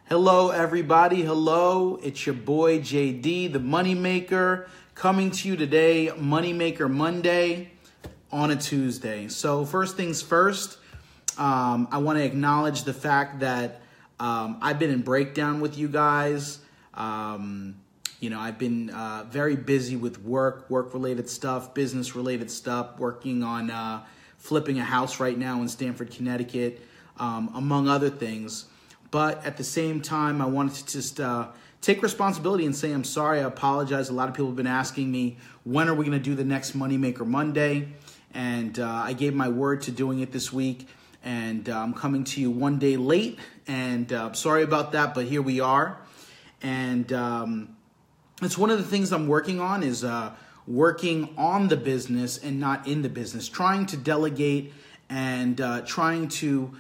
Hello, everybody. Hello. It's your boy, JD, the Moneymaker, coming to you today, Moneymaker Monday on a Tuesday. So first things first, I want to acknowledge the fact that I've been in breakdown with you guys. I've been very busy with work-related stuff, business-related stuff, working on flipping a house right now in Stamford, Connecticut, among other things. But at the same time, I wanted to just take responsibility and say I'm sorry. I apologize. A lot of people have been asking me, when are we going to do the next Moneymaker Monday? And I gave my word to doing it this week. And I'm coming to you one day late. And sorry about that, but here we are. And it's one of the things I'm working on is working on the business and not in the business. Trying to delegate and trying to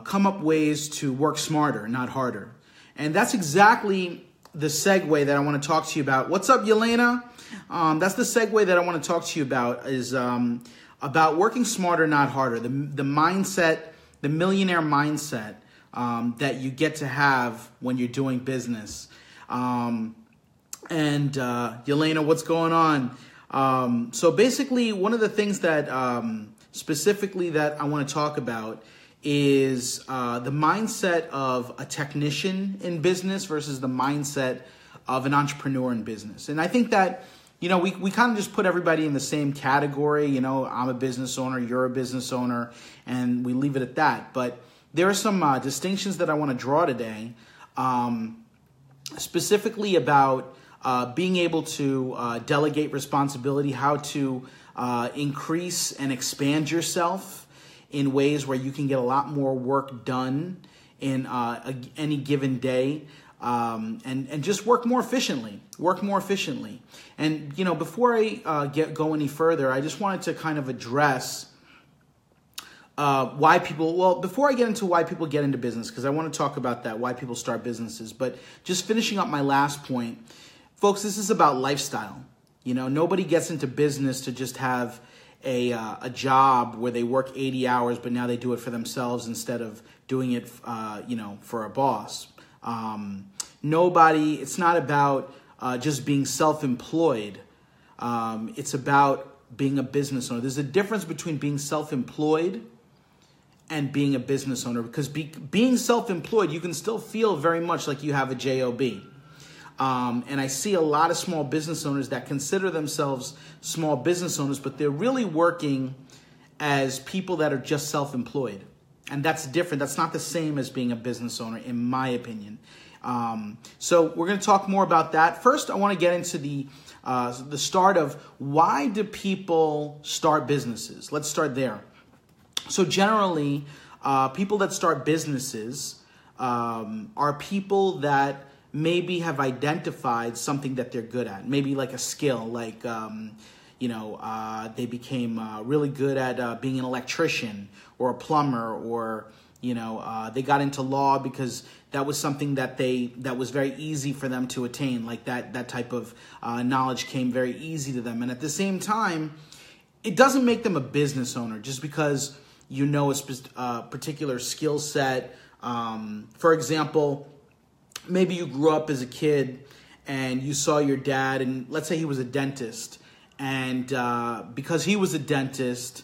come up ways to work smarter, not harder. And that's exactly the segue that I want to talk to you about. What's up, Yelena? That's the segue that I want to talk to you about is about working smarter, not harder. The mindset, the millionaire mindset that you get to have when you're doing business. And Yelena, what's going on? So basically, one of the things that specifically that I want to talk about is the mindset of a technician in business versus the mindset of an entrepreneur in business. And I think that, we kind of just put everybody in the same category. I'm a business owner, you're a business owner, and we leave it at that. But there are some distinctions that I want to draw today, specifically about being able to delegate responsibility, how to increase and expand yourself in ways where you can get a lot more work done in any given day, and just work more efficiently. And, before I go any further, I just wanted to kind of address why people, before I get into why people get into business, because I want to talk about that, why people start businesses, but just finishing up my last point, folks, this is about lifestyle. Nobody gets into business to just have a job where they work 80 hours, but now they do it for themselves instead of doing it, for a boss. It's not about just being self-employed. It's about being a business owner. There's a difference between being self-employed and being a business owner, because being self-employed, you can still feel very much like you have a job. And I see a lot of small business owners that consider themselves small business owners, but they're really working as people that are just self-employed. And that's different. That's not the same as being a business owner, in my opinion. So we're going to talk more about that. First, I want to get into the start of why do people start businesses? Let's start there. So generally, people that start businesses are people that maybe have identified something that they're good at, maybe like a skill, like, they became really good at being an electrician or a plumber, or, they got into law because that was something that was very easy for them to attain, like that type of knowledge came very easy to them. And at the same time, it doesn't make them a business owner just because a particular skill set. For example, maybe you grew up as a kid and you saw your dad, and let's say he was a dentist. And because he was a dentist,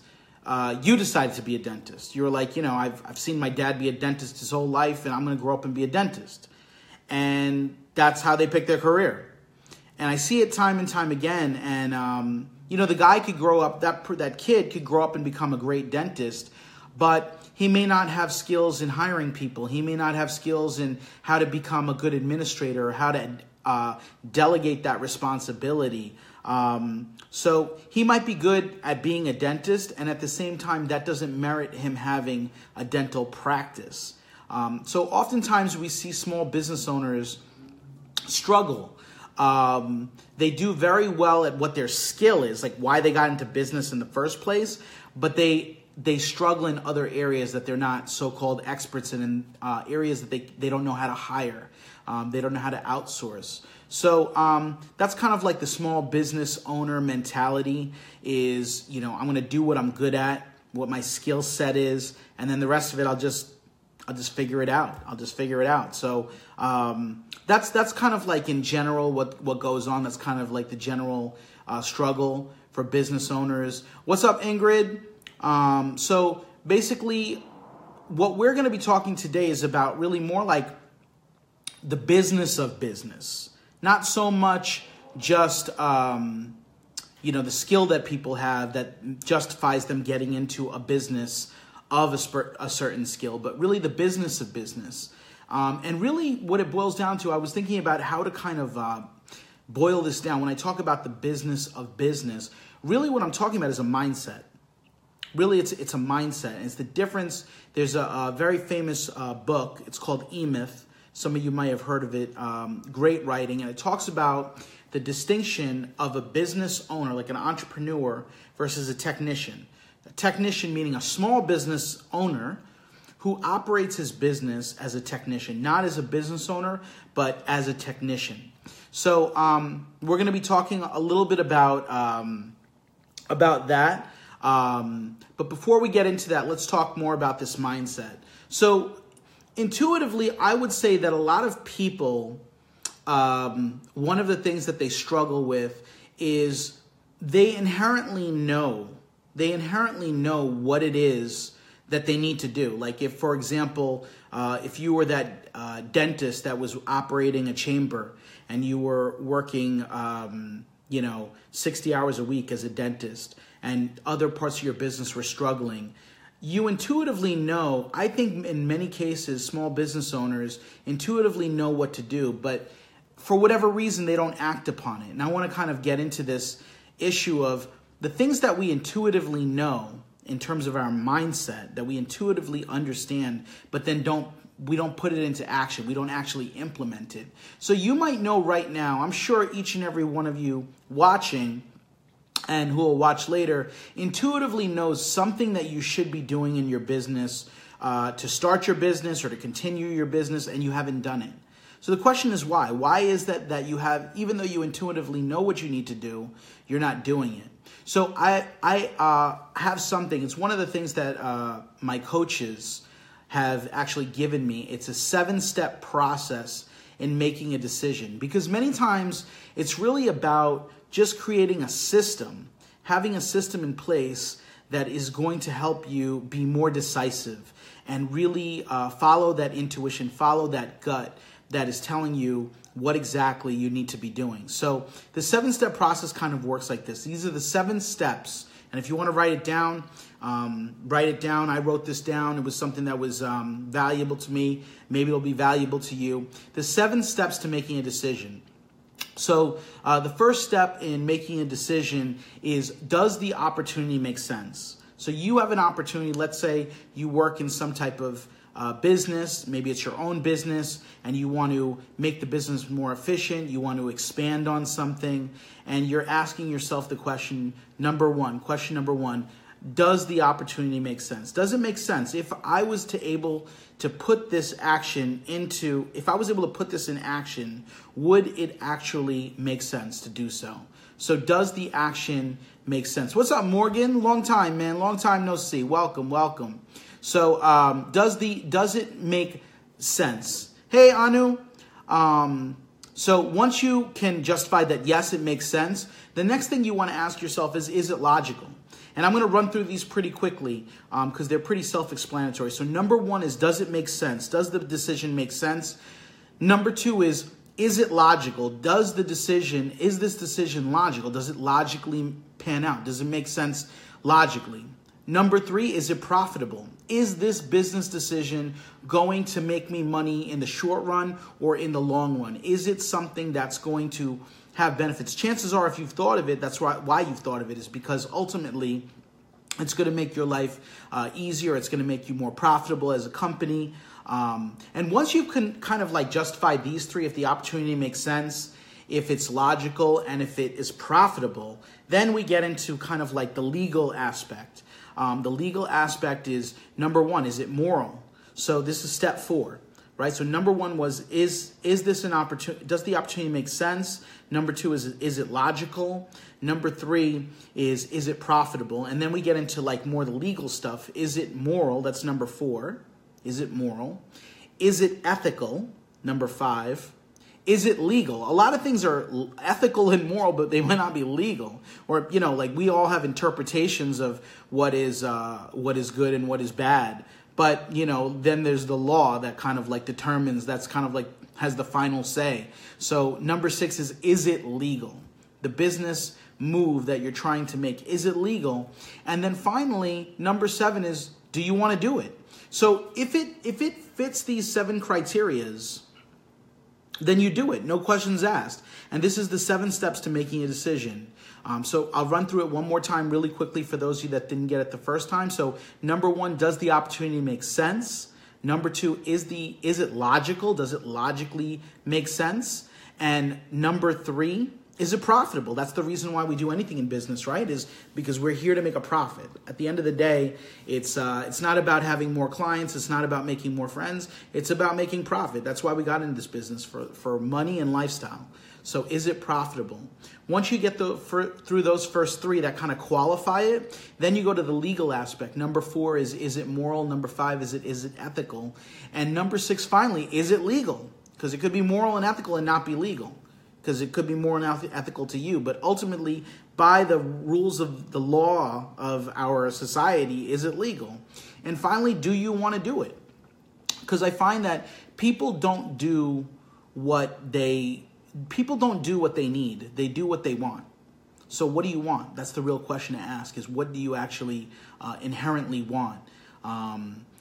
you decided to be a dentist. You were like, I've seen my dad be a dentist his whole life, and I'm going to grow up and be a dentist. And that's how they pick their career. And I see it time and time again. And, the guy could grow up, that kid could grow up and become a great dentist, but he may not have skills in hiring people. He may not have skills in how to become a good administrator or how to delegate that responsibility. So he might be good at being a dentist, and at the same time, that doesn't merit him having a dental practice. So oftentimes we see small business owners struggle. They do very well at what their skill is, like why they got into business in the first place, but they struggle in other areas that they're not so-called experts in areas that they don't know how to hire. They don't know how to outsource. So that's kind of like the small business owner mentality is, I'm going to do what I'm good at, what my skill set is, and then the rest of it I'll figure it out. I'll just figure it out. So that's kind of like in general what goes on. That's kind of like the general struggle for business owners. What's up, Ingrid? So basically, what we're going to be talking today is about really more like the business of business, not so much just the skill that people have that justifies them getting into a business of a certain skill, but really the business of business. And really what it boils down to, I was thinking about how to kind of boil this down. When I talk about the business of business, really what I'm talking about is a mindset. Really, it's a mindset. And it's the difference. There's a very famous book. It's called E-Myth. Some of you might have heard of it. Great writing. And it talks about the distinction of a business owner, like an entrepreneur, versus a technician. A technician meaning a small business owner who operates his business as a technician, not as a business owner, but as a technician. So we're going to be talking a little bit about that. But before we get into that, let's talk more about this mindset. So intuitively, I would say that a lot of people, one of the things that they struggle with is they inherently know what it is that they need to do. Like if, for example, if you were that dentist that was operating a chamber and you were working, 60 hours a week as a dentist and other parts of your business were struggling, you intuitively know, I think in many cases, small business owners intuitively know what to do, but for whatever reason, they don't act upon it. And I want to kind of get into this issue of the things that we intuitively know in terms of our mindset, that we intuitively understand, but then we don't put it into action. We don't actually implement it. So you might know right now, I'm sure each and every one of you watching and who will watch later intuitively knows something that you should be doing in your business to start your business or to continue your business, and you haven't done it. So the question is why? Why is that you have, even though you intuitively know what you need to do, you're not doing it? So I have something. It's one of the things that my coaches have actually given me. It's a 7-step process in making a decision, because many times it's really about just creating a system, having a system in place that is going to help you be more decisive and really follow that intuition, follow that gut that is telling you what exactly you need to be doing. So the 7-step process kind of works like this. These are the 7 steps. And if you want to write it down, write it down. I wrote this down. It was something that was valuable to me. Maybe it'll be valuable to you. The 7 steps to making a decision. So the first step in making a decision is, does the opportunity make sense? So you have an opportunity. Let's say you work in some type of business, maybe it's your own business, and you want to make the business more efficient, you want to expand on something, and you're asking yourself the question number one, does the opportunity make sense? Does it make sense? If I was able to put this in action, would it actually make sense to do so? So does the action make sense? What's up, Morgan? Long time, man. Long time no see. Welcome. So does it make sense? Hey, Anu. So once you can justify that, yes, it makes sense, the next thing you want to ask yourself is it logical? And I'm going to run through these pretty quickly because they're pretty self-explanatory. So number 1 is, does it make sense? Does the decision make sense? Number 2 is it logical? Is this decision logical? Does it logically pan out? Does it make sense logically? Number 3, is it profitable? Is this business decision going to make me money in the short run or in the long run? Is it something that's going to have benefits? Chances are, if you've thought of it, that's why you've thought of it, is because ultimately it's going to make your life easier. It's going to make you more profitable as a company. And once you can kind of like justify these 3, if the opportunity makes sense, if it's logical, and if it is profitable, then we get into kind of like the legal aspect. The legal aspect is, number 1, is it moral? So this is step 4, right? So number 1 was, is this an opportunity? Does the opportunity make sense? Number 2 is it logical? Number 3 is it profitable? And then we get into like more the legal stuff. Is it moral? That's number 4. Is it moral? Is it ethical? Number 5. Is it legal? A lot of things are ethical and moral, but they might not be legal. Or, like we all have interpretations of what is good and what is bad. But, then there's the law that kind of like determines, that's kind of like has the final say. So number 6 is it legal? The business move that you're trying to make, is it legal? And then finally, number 7 is, do you want to do it? So if it fits these 7 criterias, then you do it. No questions asked. And this is the 7 steps to making a decision. So I'll run through it one more time really quickly for those of you that didn't get it the first time. So number 1, does the opportunity make sense? Number 2, is it logical? Does it logically make sense? And number 3, is it profitable? That's the reason why we do anything in business, right? Is because we're here to make a profit. At the end of the day, it's not about having more clients. It's not about making more friends. It's about making profit. That's why we got into this business, for money and lifestyle. So is it profitable? Once you get through those first 3 that kind of qualify it, then you go to the legal aspect. Number 4 is it moral? Number 5 is it ethical? And number 6, finally, is it legal? Because it could be moral and ethical and not be legal. Because it could be more ethical to you. But ultimately, by the rules of the law of our society, is it legal? And finally, do you want to do it? Because I find that people don't do what they need. They do what they want. So what do you want? That's the real question to ask, is what do you actually inherently want?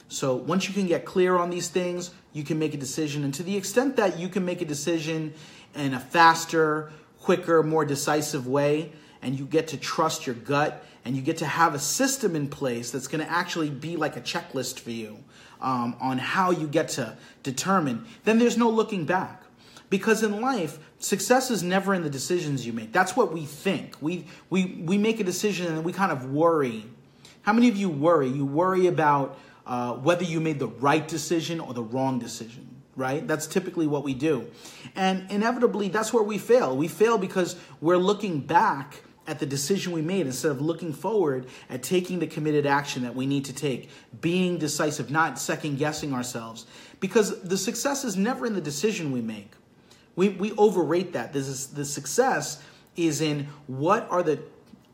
So once you can get clear on these things, you can make a decision. And to the extent that you can make a decision in a faster, quicker, more decisive way, and you get to trust your gut, and you get to have a system in place that's going to actually be like a checklist for you on how you get to determine, then there's no looking back. Because in life, success is never in the decisions you make. That's what we think. We make a decision and then we kind of worry. How many of you worry? You worry about whether you made the right decision or the wrong decision. Right? That's typically what we do. And inevitably, that's where we fail. We fail because we're looking back at the decision we made instead of looking forward at taking the committed action that we need to take, being decisive, not second-guessing ourselves. Because the success is never in the decision we make. We overrate that. The success is in what are the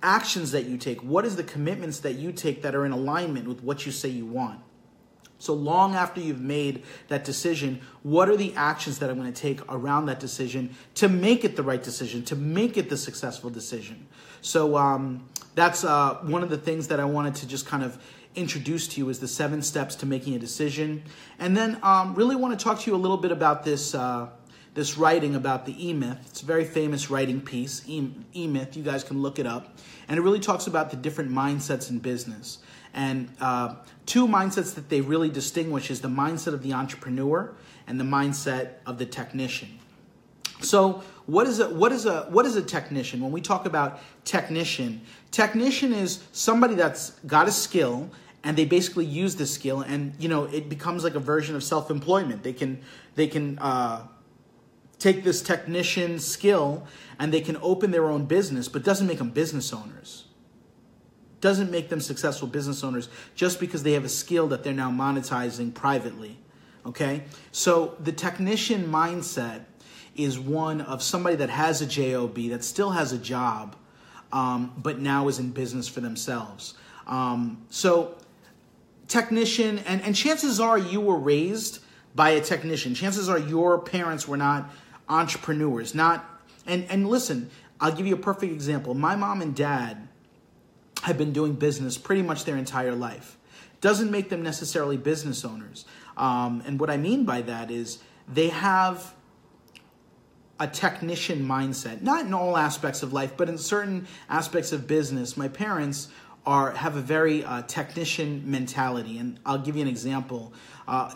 actions that you take, what is the commitments that you take that are in alignment with what you say you want. So long after you've made that decision, what are the actions that I'm going to take around that decision to make it the right decision, to make it the successful decision? So that's one of the things that I wanted to just kind of introduce to you, is the 7 steps to making a decision. And then really want to talk to you a little bit about this writing about the E-Myth. It's a very famous writing piece, E-Myth. You guys can look it up. And it really talks about the different mindsets in business. And 2 mindsets that they really distinguish is the mindset of the entrepreneur and the mindset of the technician. So what is a technician? When we talk about technician is somebody that's got a skill and they basically use the skill, and it becomes like a version of self-employment. They can take this technician skill and they can open their own business, but doesn't make them business owners. Doesn't make them successful business owners just because they have a skill that they're now monetizing privately. Okay? So the technician mindset is one of somebody that has a job, that still has a job, but now is in business for themselves. So technician, and chances are you were raised by a technician. Chances are your parents were not entrepreneurs. And listen, I'll give you a perfect example. My mom and dad have been doing business pretty much their entire life. Doesn't make them necessarily business owners. And what I mean by that is they have a technician mindset, not in all aspects of life, but in certain aspects of business. My parents have a very technician mentality. And I'll give you an example.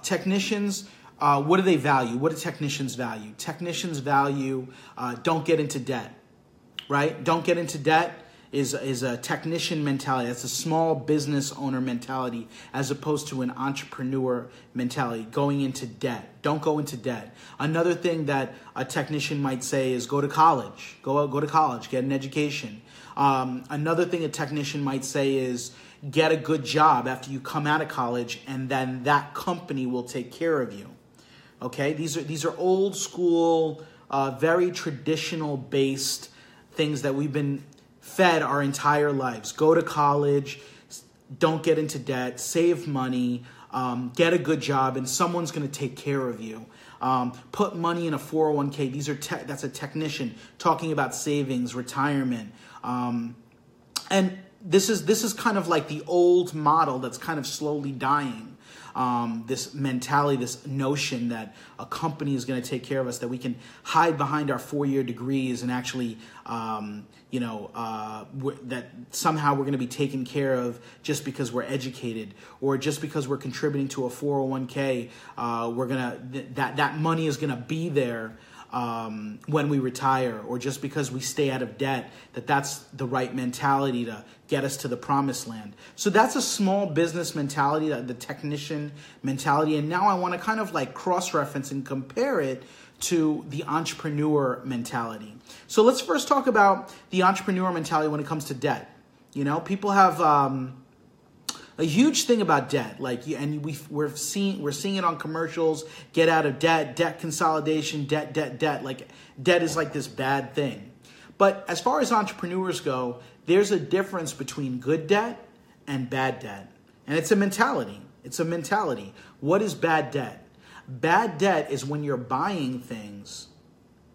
Technicians, what do they value? What do technicians value? Technicians value don't get into debt, right? Don't get into debt is a technician mentality. That's a small business owner mentality as opposed to an entrepreneur mentality, going into debt. Don't go into debt. Another thing that a technician might say is go to college. Go to college, get an education. Another thing a technician might say is, get a good job after you come out of college, and then that company will take care of you. Okay, these are old school, very traditional based things that we've been fed our entire lives. Go to college, don't get into debt, save money, get a good job, and someone's going to take care of you. Put money in a 401k. That's a technician talking about savings, retirement, and this is kind of like the old model that's kind of slowly dying. This mentality, this notion that a company is going to take care of us, that we can hide behind our 4-year degrees and actually, that somehow we're going to be taken care of just because we're educated, or just because we're contributing to a 401k, that money is going to be there when we retire, or just because we stay out of debt, that's the right mentality to get us to the promised land. So that's a small business mentality, the technician mentality. And now I want to kind of like cross-reference and compare it to the entrepreneur mentality. So let's first talk about the entrepreneur mentality when it comes to debt. People have a huge thing about debt, and we're seeing it on commercials. Get out of debt, debt consolidation, debt. Like debt is like this bad thing. But as far as entrepreneurs go, there's a difference between good debt and bad debt, and it's a mentality. What is bad debt? Bad debt is when you're buying things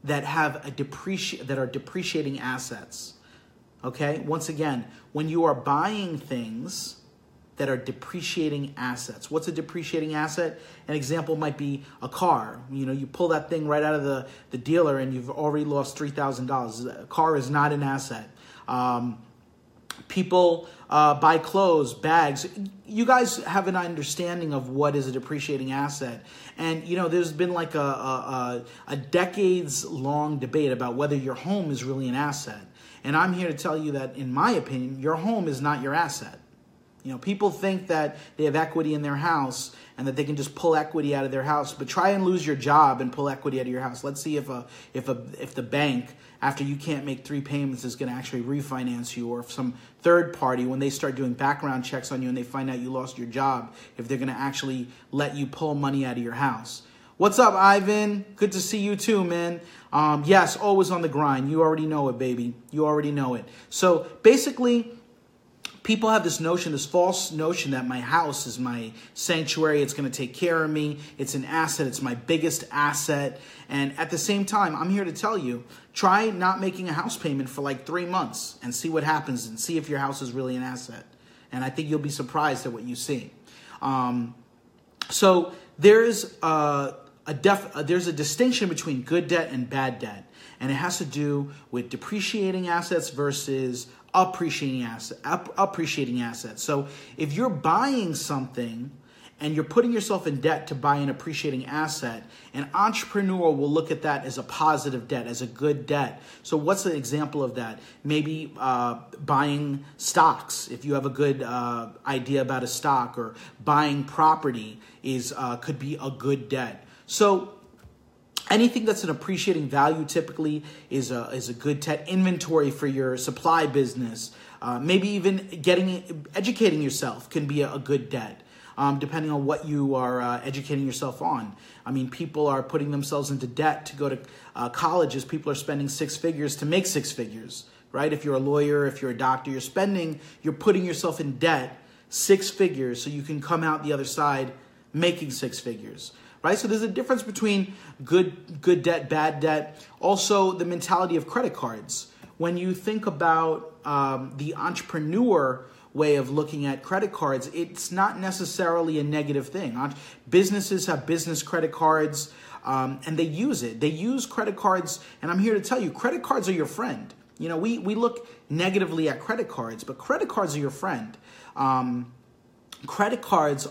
that have that are depreciating assets. Okay? Once again, when you are buying things that are depreciating assets. What's a depreciating asset? An example might be a car. You pull that thing right out of the dealer and you've already lost $3,000. A car is not an asset. People buy clothes, bags. You guys have an understanding of what is a depreciating asset. And, there's been like a decades-long debate about whether your home is really an asset. And I'm here to tell you that, in my opinion, your home is not your asset. People think that they have equity in their house and that they can just pull equity out of their house, but try and lose your job and pull equity out of your house. Let's see if the bank, after you can't make 3 payments, is going to actually refinance you, or if some third party, when they start doing background checks on you and they find out you lost your job, if they're going to actually let you pull money out of your house. What's up, Ivan? Good to see you too, man. Yes, always on the grind. You already know it, baby. You already know it. So basically, people have this false notion that my house is my sanctuary. It's going to take care of me. It's an asset. It's my biggest asset. And at the same time, I'm here to tell you, try not making a house payment for like 3 months and see what happens, and see if your house is really an asset. And I think you'll be surprised at what you see. So there's a distinction between good debt and bad debt. And it has to do with depreciating assets versus appreciating assets. So if you're buying something and you're putting yourself in debt to buy an appreciating asset, an entrepreneur will look at that as a positive debt, as a good debt. So what's the example of that? Maybe buying stocks. If you have a good idea about a stock, or buying property could be a good debt. So anything that's an appreciating value typically is a good debt. Inventory for your supply business, maybe even educating yourself can be a good debt, depending on what you are educating yourself on. I mean, people are putting themselves into debt to go to colleges. People are spending 6 figures to make 6 figures, right? If you're a lawyer, if you're a doctor, you're putting yourself in debt 6 figures so you can come out the other side making 6 figures. Right? So there's a difference between good debt, bad debt. Also, the mentality of credit cards. When you think about the entrepreneur way of looking at credit cards, it's not necessarily a negative thing. Businesses have business credit cards, and they use it. They use credit cards, and I'm here to tell you, credit cards are your friend. We look negatively at credit cards, but credit cards are your friend. Credit cards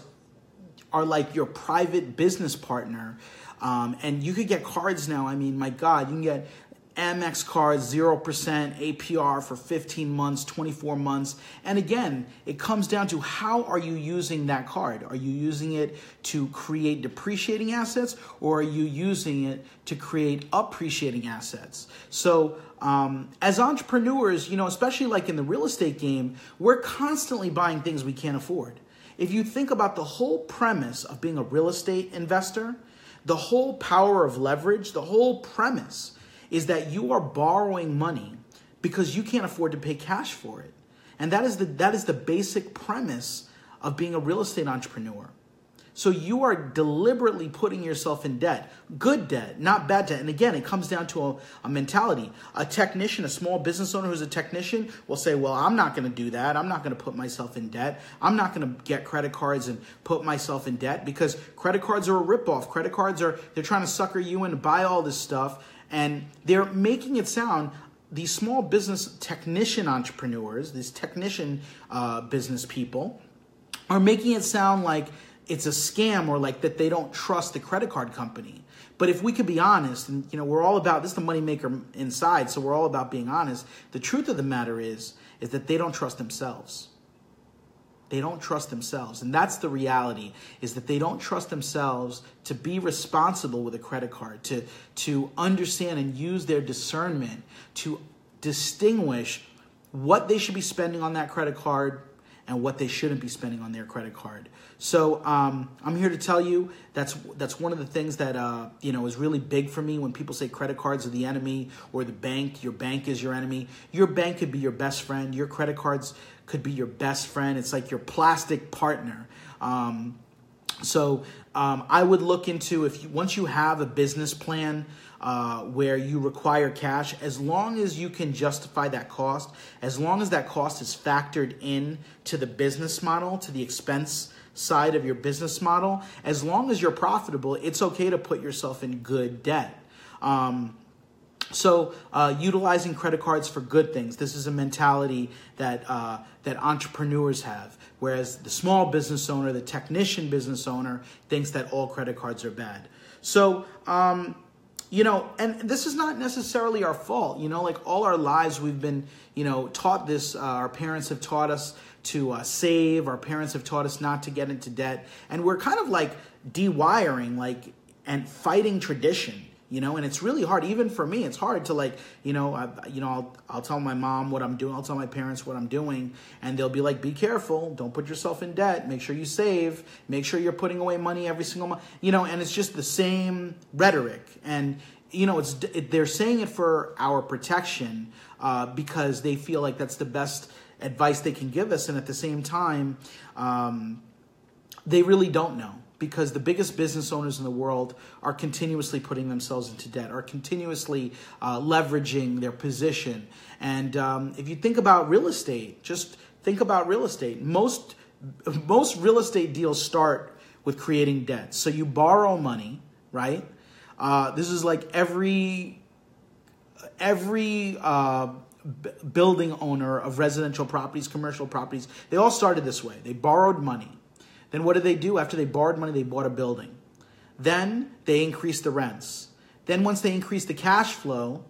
are like your private business partner. And you could get cards now. I mean, my God, you can get Amex card, 0% APR for 15 months, 24 months. And again, it comes down to how are you using that card? Are you using it to create depreciating assets, or are you using it to create appreciating assets? So as entrepreneurs, especially like in the real estate game, we're constantly buying things we can't afford. If you think about the whole premise of being a real estate investor, the whole power of leverage, the whole premise is that you are borrowing money because you can't afford to pay cash for it. And that is the basic premise of being a real estate entrepreneur. So you are deliberately putting yourself in debt, good debt, not bad debt. And again, it comes down to a mentality. A technician, a small business owner who's a technician will say, well, I'm not going to do that. I'm not going to put myself in debt. I'm not going to get credit cards and put myself in debt, because credit cards are a ripoff. Credit cards they're trying to sucker you in to buy all this stuff. And they're making it sound, these small business technician entrepreneurs, these technician business people are making it sound like it's a scam, or like that they don't trust the credit card company. But if we could be honest, and we're all about, this is the moneymaker inside, so we're all about being honest. The truth of the matter is that they don't trust themselves. They don't trust themselves. And that's the reality, is that they don't trust themselves to be responsible with a credit card, to understand and use their discernment to distinguish what they should be spending on that credit card and what they shouldn't be spending on their credit card. So I'm here to tell you that's one of the things that is really big for me when people say credit cards are the enemy, or the bank, your bank is your enemy. Your bank could be your best friend. Your credit cards could be your best friend. It's like your plastic partner. So I would look into, once you have a business plan where you require cash, as long as you can justify that cost, as long as that cost is factored in to the business model, to the expense side of your business model, as long as you're profitable, it's okay to put yourself in good debt. So utilizing credit cards for good things, this is a mentality that entrepreneurs have, whereas the small business owner, the technician business owner, thinks that all credit cards are bad. So, and this is not necessarily our fault. Like all our lives we've been, taught this. Our parents have taught us to save. Our parents have taught us not to get into debt. And we're kind of like dewiring, and fighting tradition. And it's really hard. Even for me, it's hard to I'll tell my mom what I'm doing. I'll tell my parents what I'm doing. And they'll be like, be careful. Don't put yourself in debt. Make sure you save. Make sure you're putting away money every single month. And it's just the same rhetoric. And, they're saying it for our protection because they feel like that's the best advice they can give us. And at the same time, they really don't know. Because the biggest business owners in the world are continuously putting themselves into debt, are continuously leveraging their position. And if you think about real estate, just think about real estate. Most real estate deals start with creating debt. So you borrow money, right? This is like every building owner of residential properties, commercial properties, they all started this way. They borrowed money. Then what did they do? After they borrowed money, they bought a building. Then they increased the rents. Then once they increased the cash flow,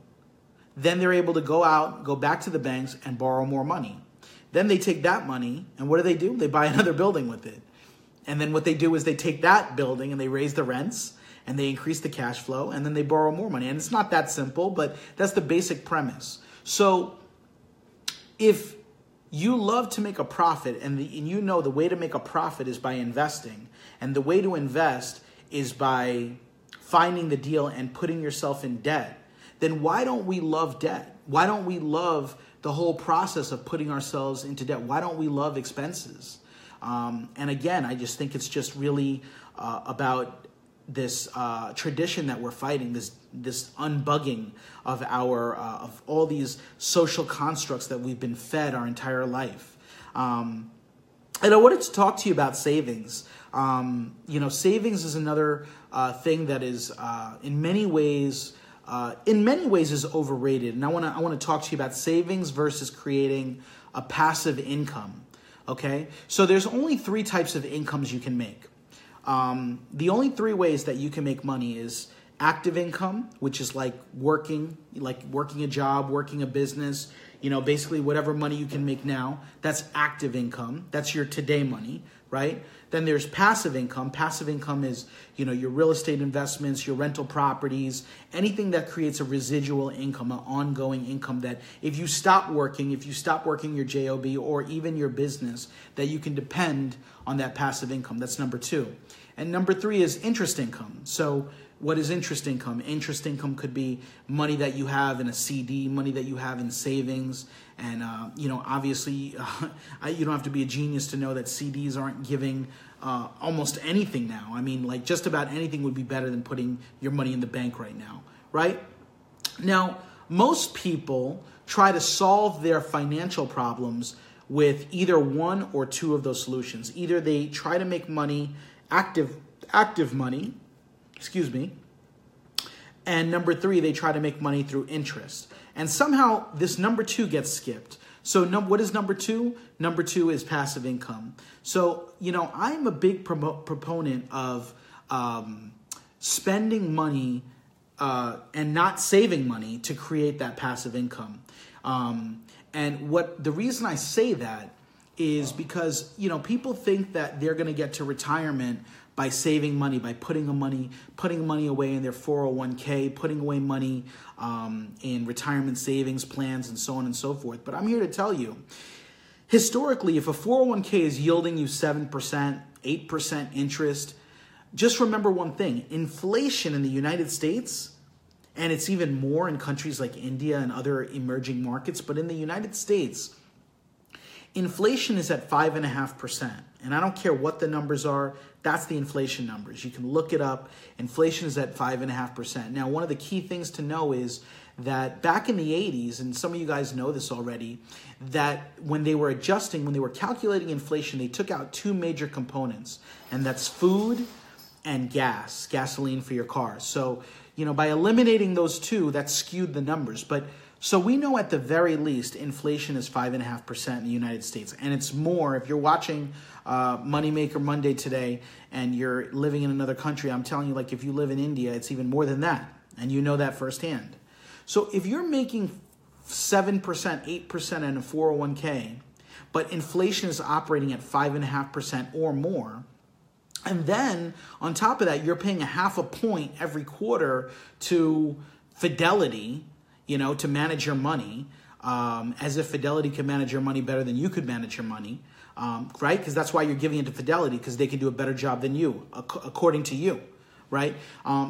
then they're able to go back to the banks and borrow more money. Then they take that money, and what do? They buy another building with it. And then what they do is they take that building and they raise the rents and they increase the cash flow, and then they borrow more money. And it's not that simple, but that's the basic premise. So if you love to make a profit, and the way to make a profit is by investing, and the way to invest is by finding the deal and putting yourself in debt, then why don't we love debt? Why don't we love the whole process of putting ourselves into debt? Why don't we love expenses? And again, I just think it's just really about this tradition that we're fighting, this unbugging of of all these social constructs that we've been fed our entire life. And I wanted to talk to you about savings. Savings is another thing that is in many ways is overrated. And I want to talk to you about savings versus creating a passive income. Okay, so there's only 3 types of incomes you can make. The only 3 ways that you can make money is active income, which is like working a job, working a business, basically whatever money you can make now. That's active income. That's your today money, right? Then there's passive income. Passive income is, your real estate investments, your rental properties, anything that creates a residual income, an ongoing income that if you stop working your job or even your business, that you can depend on that passive income. That's number 2. And number 3 is interest income. So what is interest income? Interest income could be money that you have in a CD, money that you have in savings. And, obviously, you don't have to be a genius to know that CDs aren't giving almost anything now. I mean, like just about anything would be better than putting your money in the bank right now, right? Now, most people try to solve their financial problems with either one or two of those solutions. Either they try to make money, active money, and number 3, they try to make money through interest. And somehow this number 2 gets skipped. So what is number 2? Number 2 is passive income. So, I'm a big proponent of spending money and not saving money to create that passive income. And the reason I say that is because, people think that they're going to get to retirement by saving money, by putting money away in their 401k, putting away money in retirement savings plans and so on and so forth. But I'm here to tell you, historically, if a 401k is yielding you 7%, 8% interest, just remember one thing. Inflation in the United States, and it's even more in countries like India and other emerging markets, but in the United States, inflation is at 5.5%. And I don't care what the numbers are, that's the inflation numbers. You can look it up. Inflation is at 5.5%. Now, one of the key things to know is that back in the 80s, and some of you guys know this already, that when they were calculating inflation, they took out 2 major components, and that's food and gasoline for your car. So, by eliminating those 2, that skewed the numbers. So we know at the very least inflation is 5.5% in the United States. And it's more if you're watching Moneymaker Monday today and you're living in another country. I'm telling you, like if you live in India, it's even more than that. And you know that firsthand. So if you're making 7%, 8% in a 401k, but inflation is operating at 5.5% or more, and then on top of that, you're paying 0.5 point every quarter to Fidelity, to manage your money, as if Fidelity can manage your money better than you could manage your money, right? Because that's why you're giving it to Fidelity, because they can do a better job than you, according to you, right?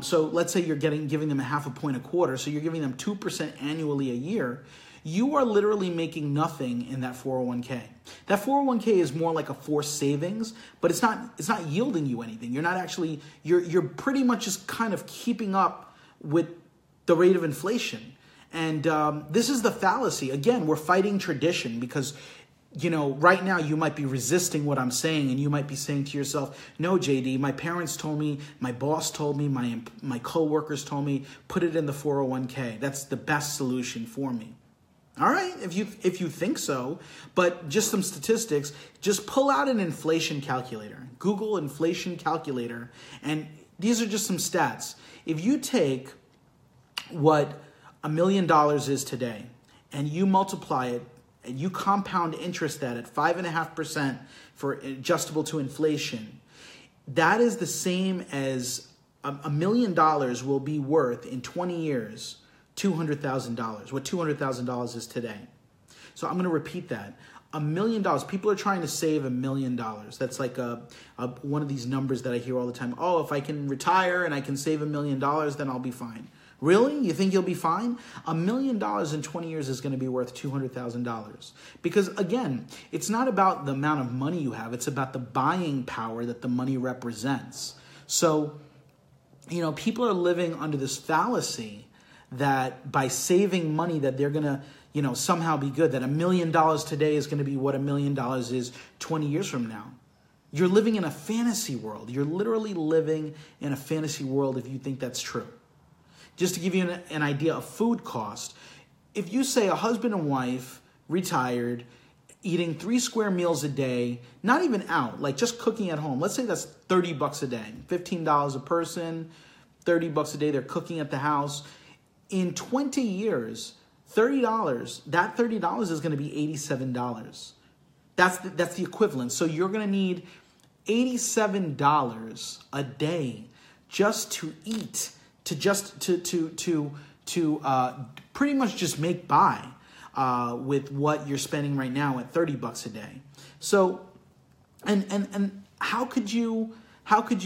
So let's say you're giving them 0.5 point a quarter, so you're giving them 2% annually a year. You are literally making nothing in that 401k. That 401k is more like a forced savings, but it's not yielding you anything. You're pretty much just kind of keeping up with the rate of inflation. And this is the fallacy. Again, we're fighting tradition because, right now you might be resisting what I'm saying, and you might be saying to yourself, no, JD, my parents told me, my boss told me, my coworkers told me, put it in the 401k. That's the best solution for me. All right, if you think so, but just some statistics, just pull out an inflation calculator. Google inflation calculator, and these are just some stats. If you take what $1 million is today, and you multiply it, and you compound interest that at 5.5% for adjustable to inflation, that is the same as $1 million will be worth in 20 years, $200,000, what $200,000 is today. So I'm going to repeat that. $1 million. People are trying to save $1 million. That's like one of these numbers that I hear all the time. Oh, if I can retire and I can save $1 million, then I'll be fine. Really? You think you'll be fine? $1 million in 20 years is going to be worth $200,000. Because again, it's not about the amount of money you have. It's about the buying power that the money represents. So, people are living under this fallacy that by saving money that they're going to, somehow be good, that $1 million today is going to be what $1 million is 20 years from now. You're living in a fantasy world. You're literally living in a fantasy world if you think that's true. Just to give you an idea of food cost, if you say a husband and wife, retired, eating 3 square meals a day, not even out, like just cooking at home, let's say that's $30 a day, $15 a person, $30 a day. They're cooking at the house. In 20 years, $30, that $30 is going to be $87. That's the equivalent. So you're going to need $87 a day just to eat, to pretty much just make by with what you're spending right now at $30 a day. So, and how could you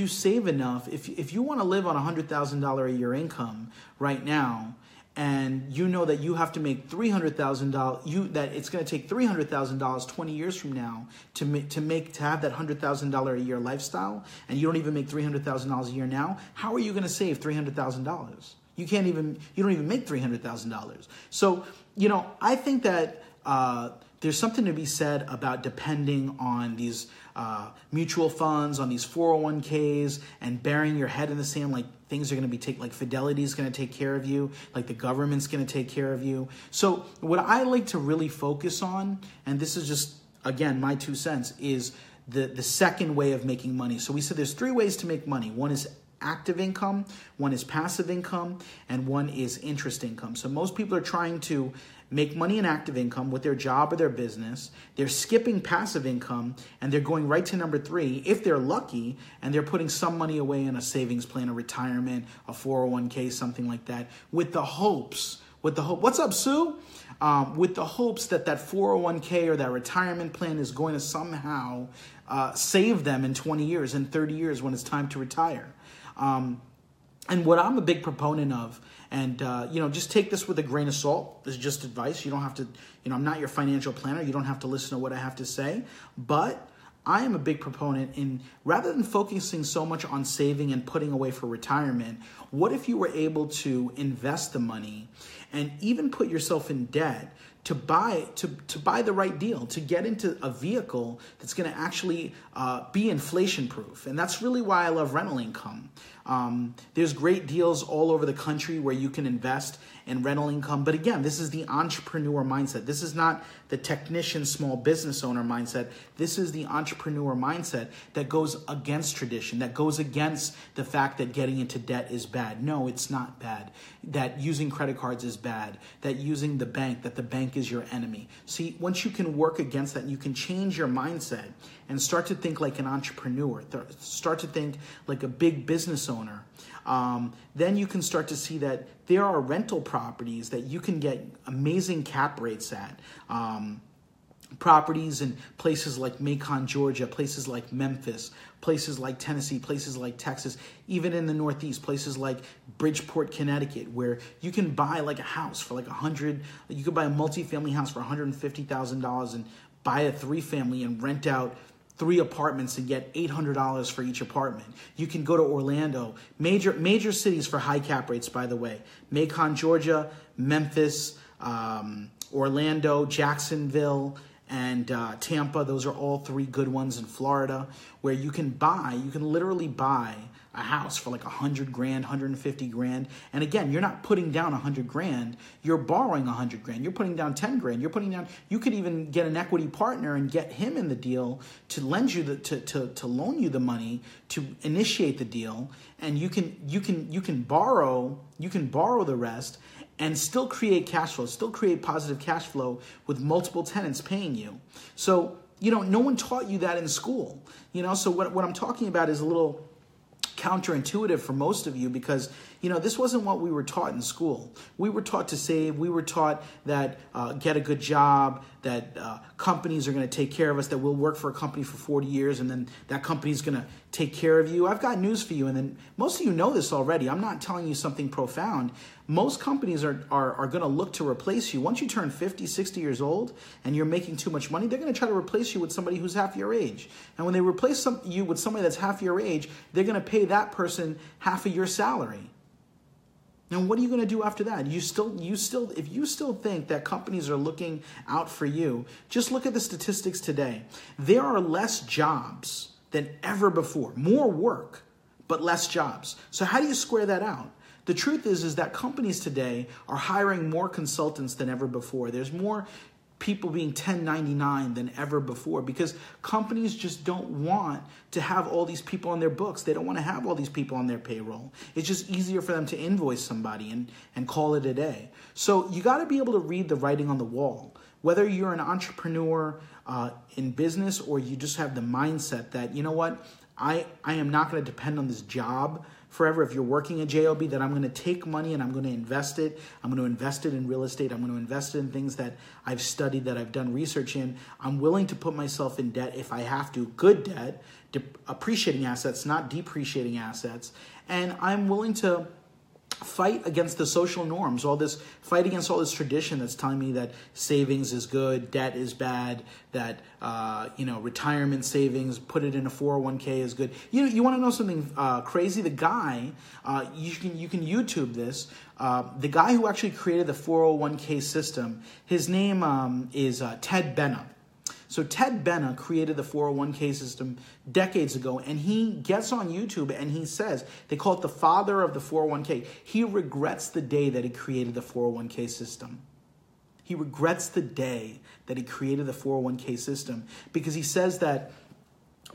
save enough if you want to live on $100,000 a year income right now, and you know that you have to make $300,000, that it's going to take $300,000 20 years from now to have that $100,000 a year lifestyle, and you don't even make $300,000 a year now, how are you going to save $300,000? You don't even make $300,000. So, I think that there's something to be said about depending on these mutual funds, on these 401ks, and burying your head in the sand like things are going to be like Fidelity is going to take care of you, like the government's going to take care of you. So what I like to really focus on, and this is just, again, my 2 cents, is the second way of making money. So we said there's 3 ways to make money. One is active income, one is passive income, and one is interest income. So most people are trying to make money in active income with their job or their business. They're skipping passive income, and they're going right to number 3, if they're lucky, and they're putting some money away in a savings plan, a retirement, a 401k, something like that, with the hopes, what's up, Sue? With the hopes that 401k or that retirement plan is going to somehow save them in 20 years, in 30 years when it's time to retire. And what I'm a big proponent of, and, just take this with a grain of salt. This is just advice. You don't have to, I'm not your financial planner. You don't have to listen to what I have to say. But I am a big proponent in, rather than focusing so much on saving and putting away for retirement, what if you were able to invest the money and even put yourself in debt to buy the right deal, to get into a vehicle that's going to actually be inflation proof? And that's really why I love rental income. There's great deals all over the country where you can invest in rental income. But again, this is the entrepreneur mindset. This is not the technician, small business owner mindset. This is the entrepreneur mindset that goes against tradition, that goes against the fact that getting into debt is bad. No, it's not bad. That using credit cards is bad. That using that the bank is your enemy. See, once you can work against that, you can change your mindset and start to think like an entrepreneur, start to think like a big business owner. Then you can start to see that there are rental properties that you can get amazing cap rates at. Properties in places like Macon, Georgia, places like Memphis, places like Tennessee, places like Texas, even in the Northeast, places like Bridgeport, Connecticut, where you can buy like a house for like you could buy a multifamily house for $150,000 and buy a 3-family and rent out 3 apartments and get $800 for each apartment. You can go to Orlando, major cities for high cap rates, by the way. Macon, Georgia, Memphis, Orlando, Jacksonville, and Tampa. Those are all 3 good ones in Florida, where you can literally buy a house for like $100,000, $150,000. And again, you're not putting down $100,000. You're borrowing $100,000. You're putting down $10,000. You could even get an equity partner and get him in the deal to lend you to loan you the money to initiate the deal. And you can borrow the rest and still create cash flow, still create positive cash flow with multiple tenants paying you. So, no one taught you that in school. So what I'm talking about is a little counterintuitive for most of you, because this wasn't what we were taught in school. We were taught to save. We were taught that get a good job, that companies are going to take care of us, that we'll work for a company for 40 years and then that company's going to take care of you. I've got news for you, and then most of you know this already. I'm not telling you something profound. Most companies are going to look to replace you. Once you turn 50, 60 years old and you're making too much money, they're going to try to replace you with somebody who's half your age. And when they replace you with somebody that's half your age, they're going to pay that person half of your salary. Now, what are you going to do after that? If you still think that companies are looking out for you, just look at the statistics today. There are less jobs than ever before. More work, but less jobs. So how do you square that out? The truth is that companies today are hiring more consultants than ever before. There's more people being 1099 than ever before, because companies just don't want to have all these people on their books. They don't want to have all these people on their payroll. It's just easier for them to invoice somebody and call it a day. So you got to be able to read the writing on the wall. Whether you're an entrepreneur in business, or you just have the mindset that, you know what, I am not going to depend on this job forever. If you're working at JLB, that I'm going to take money and I'm going to invest it. I'm going to invest it in real estate. I'm going to invest it in things that I've studied, that I've done research in. I'm willing to put myself in debt if I have to, good debt, appreciating assets, not depreciating assets. And I'm willing to fight against the social norms, fight against all this tradition that's telling me that savings is good, debt is bad, that retirement savings, put it in a 401k is good. You want to know something crazy? The guy, you can YouTube this. The guy who actually created the 401k system, his name is Ted Benna. So Ted Benna created the 401k system decades ago, and he gets on YouTube and he says, they call it the father of the 401k. He regrets the day that he created the 401k system. He regrets the day that he created the 401k system, because he says that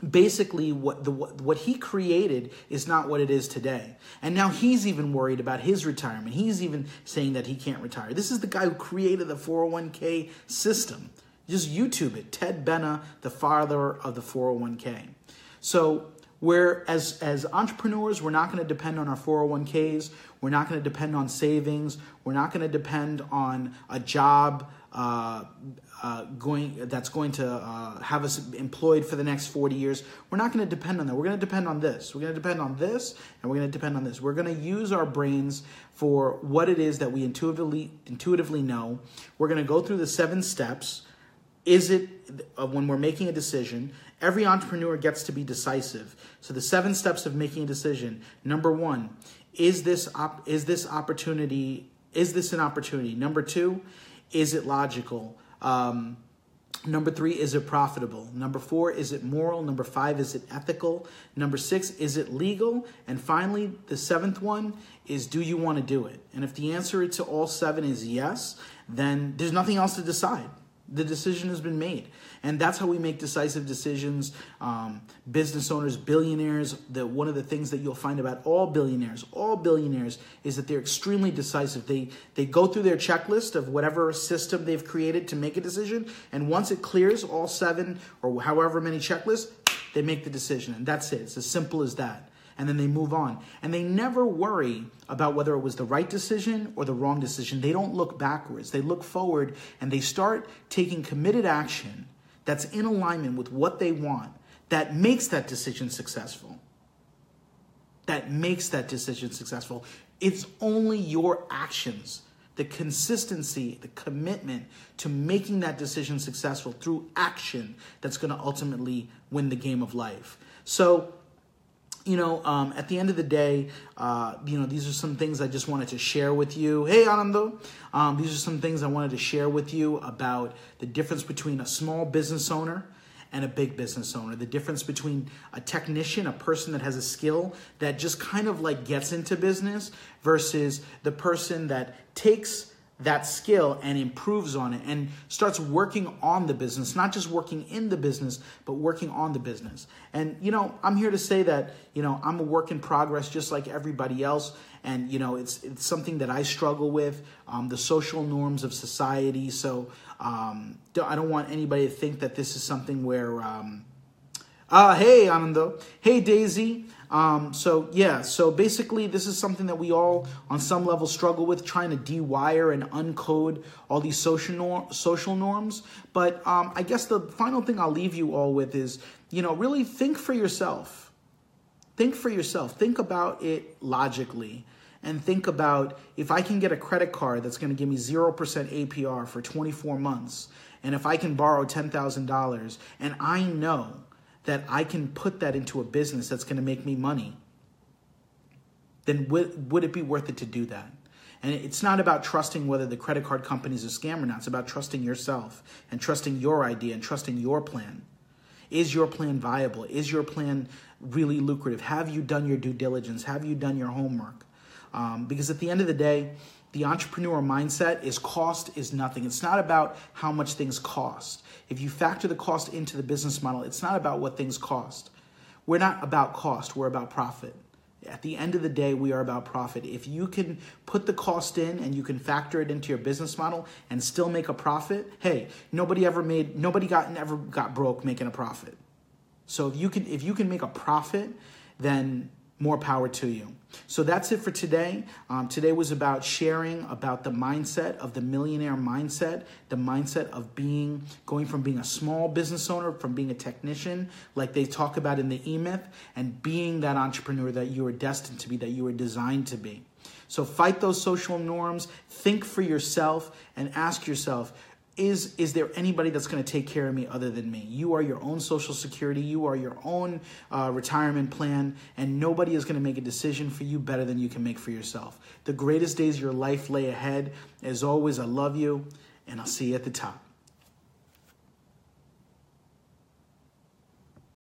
basically what he created is not what it is today. And now he's even worried about his retirement. He's even saying that he can't retire. This is the guy who created the 401k system. Just YouTube it, Ted Benna, the father of the 401k. So as entrepreneurs, we're not going to depend on our 401ks. We're not going to depend on savings. We're not going to depend on a job that's going to have us employed for the next 40 years. We're not going to depend on that. We're going to depend on this. We're going to depend on this, and we're going to depend on this. We're going to use our brains for what it is that we intuitively know. We're going to go through the 7 steps. Is it, when we're making a decision, every entrepreneur gets to be decisive. So the 7 steps of making a decision. Number 1, is this an opportunity? Number 2, is it logical? Number 3, is it profitable? Number 4, is it moral? Number 5, is it ethical? Number 6, is it legal? And finally, the 7th one is, do you want to do it? And if the answer to all 7 is yes, then there's nothing else to decide. The decision has been made. And that's how we make decisive decisions. Business owners, billionaires, one of the things that you'll find about all billionaires, is that they're extremely decisive. They go through their checklist of whatever system they've created to make a decision. And once it clears all 7 or however many checklists, they make the decision. And that's it. It's as simple as that. And then they move on. And they never worry about whether it was the right decision or the wrong decision. They don't look backwards. They look forward, and they start taking committed action that's in alignment with what they want, that makes that decision successful. It's only your actions, the consistency, the commitment to making that decision successful through action, that's going to ultimately win the game of life. So, at the end of the day, these are some things I just wanted to share with you. Hey, Anando. These are some things I wanted to share with you about the difference between a small business owner and a big business owner. The difference between a technician, a person that has a skill that just kind of like gets into business, versus the person that takes that skill and improves on it and starts working on the business, not just working in the business, but working on the business. And, I'm here to say that, I'm a work in progress just like everybody else. And, it's something that I struggle with, the social norms of society. So I don't want anybody to think that this is something where, hey, Anando. Hey, Daisy. So basically this is something that we all on some level struggle with, trying to dewire and uncode all these social norms. But I guess the final thing I'll leave you all with is, really think for yourself. Think about it logically, and think about, if I can get a credit card that's going to give me 0% APR for 24 months, and if I can borrow $10,000 and I know that I can put that into a business that's going to make me money, then would it be worth it to do that? And it's not about trusting whether the credit card company is a scam or not. It's about trusting yourself and trusting your idea and trusting your plan. Is your plan viable? Is your plan really lucrative? Have you done your due diligence? Have you done your homework? Because at the end of the day, the entrepreneur mindset is cost is nothing. It's not about how much things cost. If you factor the cost into the business model, it's not about what things cost. We're not about cost, we're about profit. At the end of the day, we are about profit. If you can put the cost in and you can factor it into your business model and still make a profit, hey, nobody never got broke making a profit. So if you can make a profit, then more power to you. So that's it for today. Today was about sharing about the mindset of the millionaire mindset, the mindset of going from being a small business owner, from being a technician, like they talk about in the E-Myth, and being that entrepreneur that you are destined to be, that you are designed to be. So fight those social norms, think for yourself, and ask yourself, is there anybody that's going to take care of me other than me? You are your own Social Security. You are your own retirement plan, and nobody is going to make a decision for you better than you can make for yourself. The greatest days of your life lay ahead. As always, I love you, and I'll see you at the top.